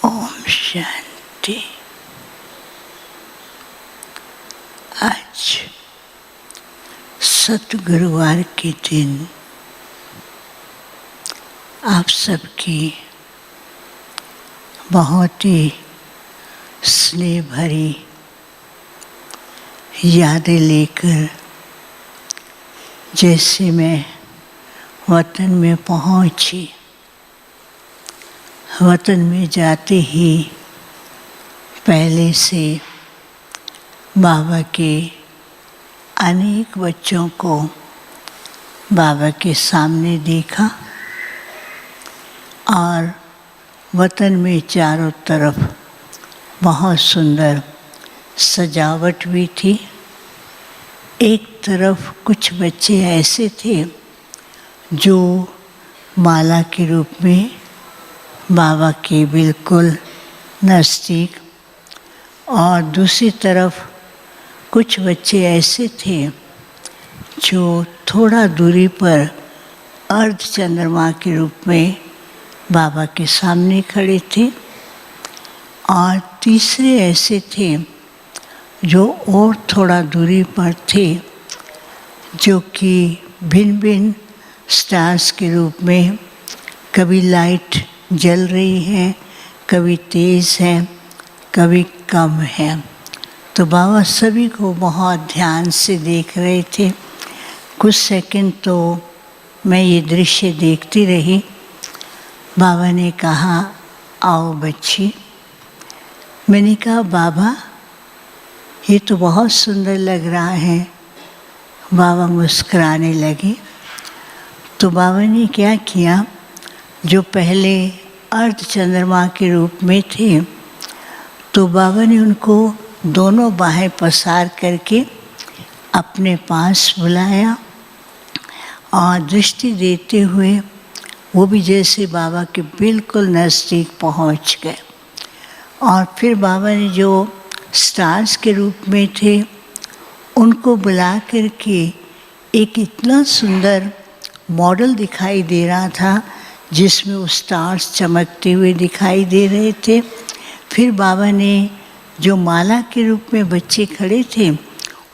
ओम शांति। आज सतगुरुवार के दिन आप सबकी बहुत ही स्नेह भरी यादें लेकर जैसे मैं वतन में पहुंची, वतन में जाते ही पहले से बाबा के अनेक बच्चों को बाबा के सामने देखा और वतन में चारों तरफ बहुत सुंदर सजावट भी थी। एक तरफ कुछ बच्चे ऐसे थे जो माला के रूप में बाबा के बिल्कुल नज़दीक, और दूसरी तरफ कुछ बच्चे ऐसे थे जो थोड़ा दूरी पर अर्ध चंद्रमा के रूप में बाबा के सामने खड़े थे, और तीसरे ऐसे थे जो और थोड़ा दूरी पर थे, जो कि भिन्न भिन्न स्टार्स के रूप में कभी लाइट जल रही है, कभी तेज़ है, कभी कम है। तो बाबा सभी को बहुत ध्यान से देख रहे थे। कुछ सेकंड तो मैं ये दृश्य देखती रही। बाबा ने कहा, आओ बच्ची। मैंने कहा, बाबा ये तो बहुत सुंदर लग रहा है। बाबा मुस्कुराने लगे। तो बाबा ने क्या किया, जो पहले अर्ध चंद्रमा के रूप में थे, तो बाबा ने उनको दोनों बाहें पसार करके अपने पास बुलाया और दृष्टि देते हुए वो भी जैसे बाबा के बिल्कुल नज़दीक पहुंच गए। और फिर बाबा ने जो स्टार्स के रूप में थे उनको बुला करके एक इतना सुंदर मॉडल दिखाई दे रहा था जिसमें वो स्टार्स चमकते हुए दिखाई दे रहे थे। फिर बाबा ने जो माला के रूप में बच्चे खड़े थे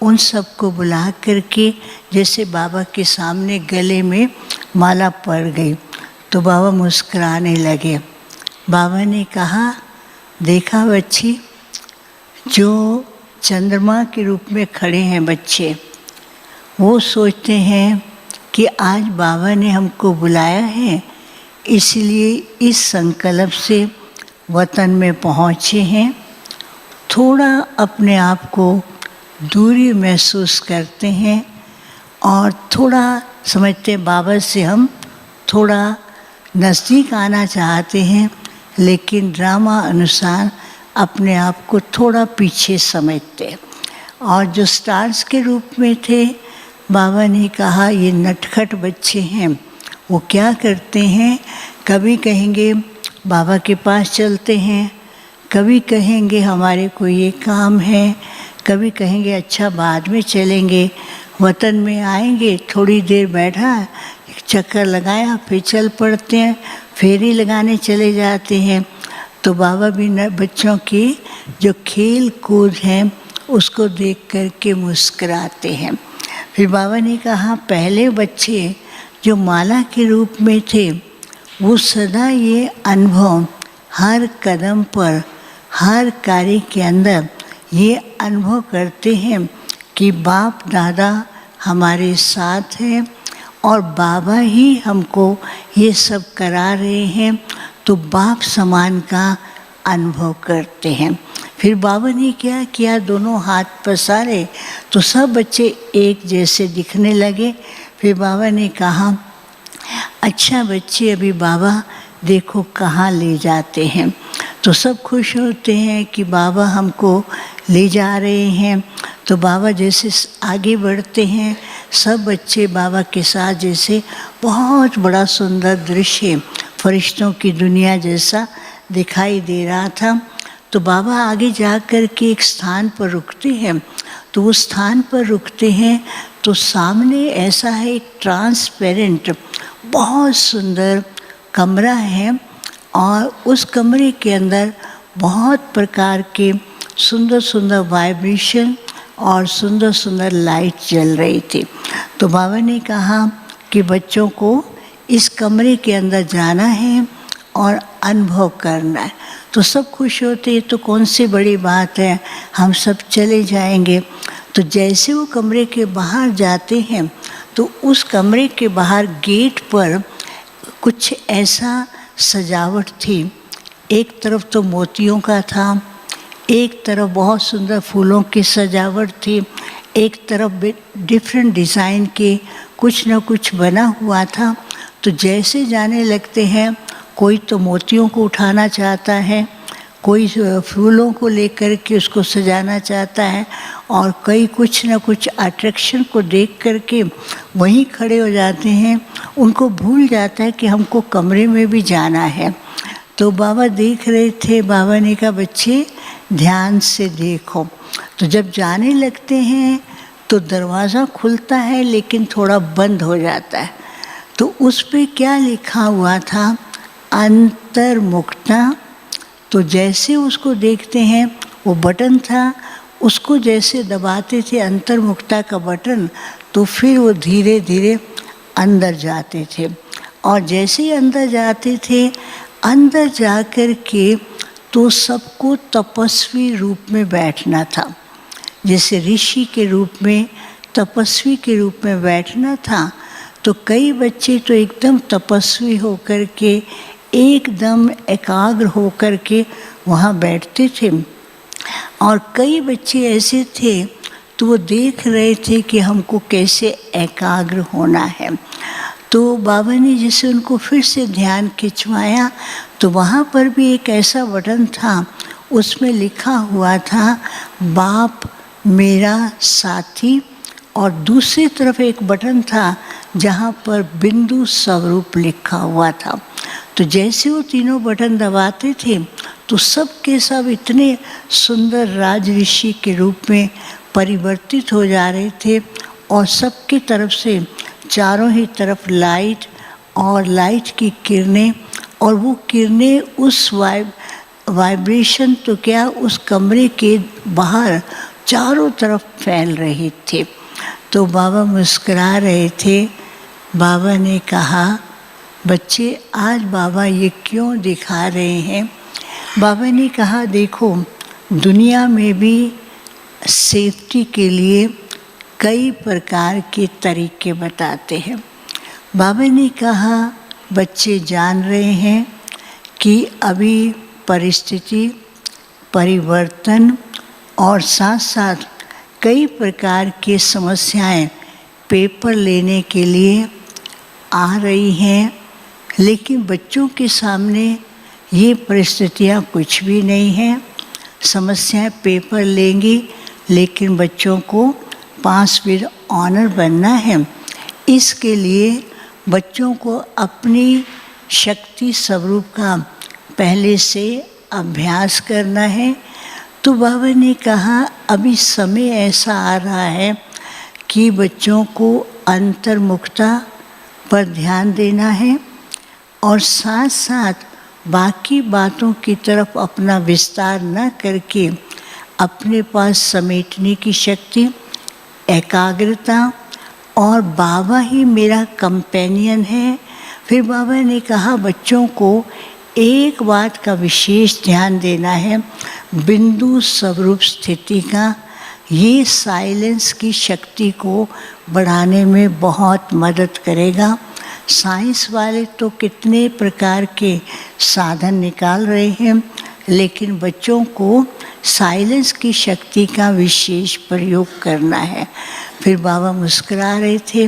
उन सबको बुला करके जैसे बाबा के सामने गले में माला पड़ गई, तो बाबा मुस्कुराने लगे। बाबा ने कहा, देखा बच्ची, जो चंद्रमा के रूप में खड़े हैं बच्चे, वो सोचते हैं कि आज बाबा ने हमको बुलाया है, इसलिए इस संकल्प से वतन में पहुँचे हैं। थोड़ा अपने आप को दूरी महसूस करते हैं और थोड़ा समझते बाबा से हम थोड़ा नज़दीक आना चाहते हैं, लेकिन ड्रामा अनुसार अपने आप को थोड़ा पीछे समझते। और जो स्टार्स के रूप में थे, बाबा ने कहा, ये नटखट बच्चे हैं। वो क्या करते हैं, कभी कहेंगे बाबा के पास चलते हैं, कभी कहेंगे हमारे को ये काम है, कभी कहेंगे अच्छा बाद में चलेंगे, वतन में आएंगे, थोड़ी देर बैठा, एक चक्कर लगाया, फिर चल पड़ते हैं, फेरी लगाने चले जाते हैं। तो बाबा भी बच्चों की जो खेल कूद है उसको देख कर के मुस्कुराते हैं। फिर बाबा ने कहा, पहले बच्चे जो माला के रूप में थे वो सदा ये अनुभव हर कदम पर, हर कार्य के अंदर ये अनुभव करते हैं कि बाप दादा हमारे साथ हैं और बाबा ही हमको ये सब करा रहे हैं, तो बाप समान का अनुभव करते हैं। फिर बाबा ने क्या किया, दोनों हाथ पसारे तो सब बच्चे एक जैसे दिखने लगे। फिर बाबा ने कहा, अच्छा बच्चे, अभी बाबा देखो कहाँ ले जाते हैं। तो सब खुश होते हैं कि बाबा हमको ले जा रहे हैं। तो बाबा जैसे आगे बढ़ते हैं, सब बच्चे बाबा के साथ जैसे बहुत बड़ा सुंदर दृश्य फरिश्तों की दुनिया जैसा दिखाई दे रहा था। तो बाबा आगे जा कर के एक स्थान पर रुकते हैं। तो उस स्थान पर रुकते हैं तो सामने ऐसा है, एक ट्रांसपेरेंट बहुत सुंदर कमरा है, और उस कमरे के अंदर बहुत प्रकार के सुंदर सुंदर वाइब्रेशन और सुंदर सुंदर लाइट जल रही थी। तो बाबा ने कहा कि बच्चों को इस कमरे के अंदर जाना है और अनुभव करना है। तो सब खुश होते, तो कौन सी बड़ी बात है, हम सब चले जाएंगे। तो जैसे वो कमरे के बाहर जाते हैं तो उस कमरे के बाहर गेट पर कुछ ऐसा सजावट थी। एक तरफ तो मोतियों का था, एक तरफ बहुत सुंदर फूलों की सजावट थी, एक तरफ डिफरेंट डिज़ाइन के कुछ न कुछ बना हुआ था। तो जैसे जाने लगते हैं, कोई तो मोतियों को उठाना चाहता है, कोई फूलों को लेकर के उसको सजाना चाहता है, और कई कुछ न कुछ अट्रैक्शन को देख करके वहीं खड़े हो जाते हैं। उनको भूल जाता है कि हमको कमरे में भी जाना है। तो बाबा देख रहे थे। बाबा ने कहा बच्चे ध्यान से देखो। तो जब जाने लगते हैं तो दरवाज़ा खुलता है लेकिन थोड़ा बंद हो जाता है। तो उस पे क्या लिखा हुआ था, अंतर्मुखता। तो जैसे उसको देखते हैं, वो बटन था, उसको जैसे दबाते थे अंतर्मुखता का बटन, तो फिर वो धीरे धीरे अंदर जाते थे। और जैसे ही अंदर जाते थे, अंदर जा कर के तो सबको तपस्वी रूप में बैठना था। जैसे ऋषि के रूप में, तपस्वी के रूप में बैठना था। तो कई बच्चे तो एकदम तपस्वी होकर के, एकदम एकाग्र होकर के वहाँ बैठते थे। और कई बच्चे ऐसे थे तो वो देख रहे थे कि हमको कैसे एकाग्र होना है। तो बाबा ने जैसे उनको फिर से ध्यान खिंचवाया, तो वहाँ पर भी एक ऐसा बटन था, उसमें लिखा हुआ था बाप मेरा साथी। और दूसरी तरफ एक बटन था जहाँ पर बिंदु स्वरूप लिखा हुआ था। तो जैसे वो तीनों बटन दबाते थे तो सब के सब इतने सुंदर राज ऋषि के रूप में परिवर्तित हो जा रहे थे। और सबके तरफ से चारों ही तरफ लाइट और लाइट की किरणें, और वो किरणें उस वाइब्रेशन तो क्या, उस कमरे के बाहर चारों तरफ फैल रही थी। तो बाबा मुस्कुरा रहे थे। बाबा ने कहा बच्चे आज बाबा ये क्यों दिखा रहे हैं। बाबा ने कहा देखो, दुनिया में भी सेफ्टी के लिए कई प्रकार के तरीके बताते हैं। बाबा ने कहा बच्चे जान रहे हैं कि अभी परिस्थिति परिवर्तन और साथ साथ कई प्रकार की समस्याएं पेपर लेने के लिए आ रही हैं, लेकिन बच्चों के सामने ये परिस्थितियाँ कुछ भी नहीं हैं। समस्याएं पेपर लेंगी, लेकिन बच्चों को पास विद ऑनर बनना है। इसके लिए बच्चों को अपनी शक्ति स्वरूप का पहले से अभ्यास करना है। तो बाबा ने कहा अभी समय ऐसा आ रहा है कि बच्चों को अंतर्मुखता पर ध्यान देना है और साथ साथ बाकी बातों की तरफ अपना विस्तार न करके अपने पास समेटने की शक्ति, एकाग्रता, और बाबा ही मेरा कंपेनियन है। फिर बाबा ने कहा बच्चों को एक बात का विशेष ध्यान देना है, बिंदु स्वरूप स्थिति का। ये साइलेंस की शक्ति को बढ़ाने में बहुत मदद करेगा। साइंस वाले तो कितने प्रकार के साधन निकाल रहे हैं, लेकिन बच्चों को साइलेंस की शक्ति का विशेष प्रयोग करना है। फिर बाबा मुस्कुरा रहे थे।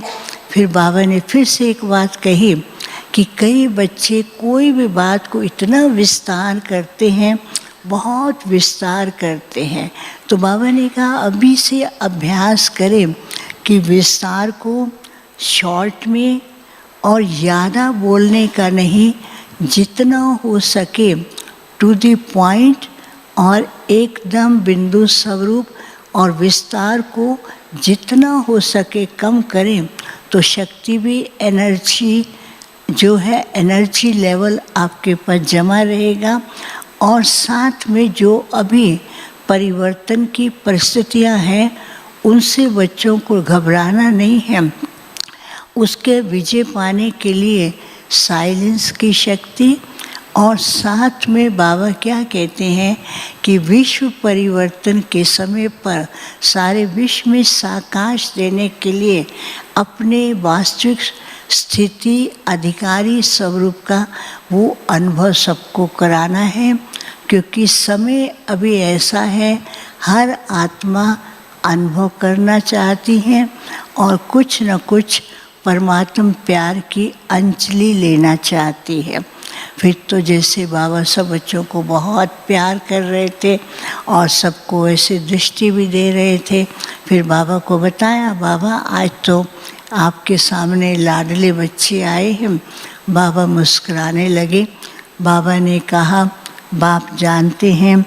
फिर बाबा ने फिर से एक बात कही कि कई बच्चे कोई भी बात को इतना विस्तार करते हैं, बहुत विस्तार करते हैं। तो बाबा ने कहा अभी से अभ्यास करें कि विस्तार को शॉर्ट में और ज़्यादा बोलने का नहीं, जितना हो सके टू द पॉइंट और एकदम बिंदु स्वरूप, और विस्तार को जितना हो सके कम करें तो शक्ति भी, एनर्जी जो है, एनर्जी लेवल आपके पास जमा रहेगा और साथ में जो अभी परिवर्तन की परिस्थितियां हैं उनसे बच्चों को घबराना नहीं है। उसके विजय पाने के लिए साइलेंस की शक्ति, और साथ में बाबा क्या कहते हैं कि विश्व परिवर्तन के समय पर सारे विश्व में साकाश देने के लिए अपने वास्तविक स्थिति अधिकारी स्वरूप का वो अनुभव सबको कराना है, क्योंकि समय अभी ऐसा है हर आत्मा अनुभव करना चाहती है और कुछ न कुछ परमात्मा प्यार की अंजलि लेना चाहती है। फिर तो जैसे बाबा सब बच्चों को बहुत प्यार कर रहे थे और सबको ऐसे दृष्टि भी दे रहे थे। फिर बाबा को बताया, बाबा आज तो आपके सामने लाडले बच्चे आए हैं। बाबा मुस्कुराने लगे। बाबा ने कहा, बाप जानते हैं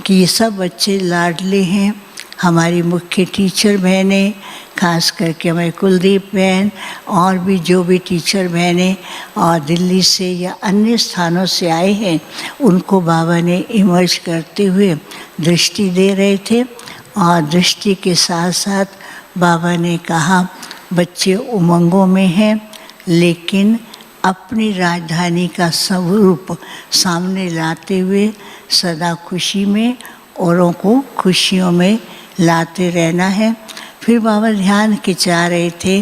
कि ये सब बच्चे लाडले हैं। हमारी मुख्य टीचर बहनें, खास करके हमारी कुलदीप बहन और भी जो भी टीचर बहनें और दिल्ली से या अन्य स्थानों से आए हैं, उनको बाबा ने इमर्ज करते हुए दृष्टि दे रहे थे। और दृष्टि के साथ साथ बाबा ने कहा, बच्चे उमंगों में हैं लेकिन अपनी राजधानी का स्वरूप सामने लाते हुए सदा खुशी में औरों को खुशियों में लाते रहना है। फिर बाबा ध्यान खिंचा रहे थे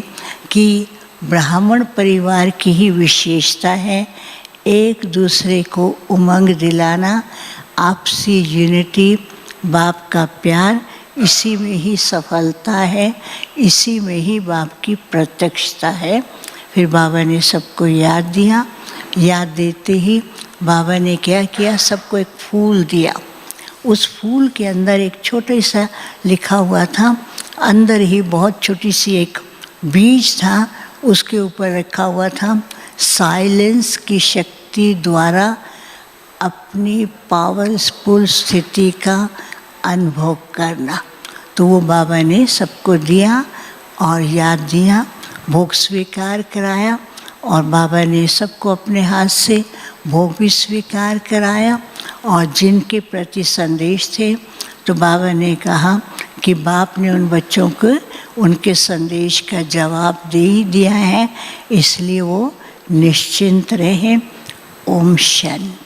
कि ब्राह्मण परिवार की ही विशेषता है एक दूसरे को उमंग दिलाना, आपसी यूनिटी, बाप का प्यार, इसी में ही सफलता है, इसी में ही बाप की प्रत्यक्षता है। फिर बाबा ने सबको याद दिया। याद देते ही बाबा ने क्या किया, सबको एक फूल दिया। उस फूल के अंदर एक छोटा सा लिखा हुआ था, अंदर ही बहुत छोटी सी एक बीज था, उसके ऊपर रखा हुआ था, साइलेंस की शक्ति द्वारा अपनी पावरफुल स्थिति का अनुभव करना। तो वो बाबा ने सबको दिया और याद दिया, भोग स्वीकार कराया और बाबा ने सबको अपने हाथ से भोग भी स्वीकार कराया। और जिनके प्रति संदेश थे तो बाबा ने कहा कि बाप ने उन बच्चों को उनके संदेश का जवाब दे ही दिया है, इसलिए वो निश्चिंत रहें। ओम शांति।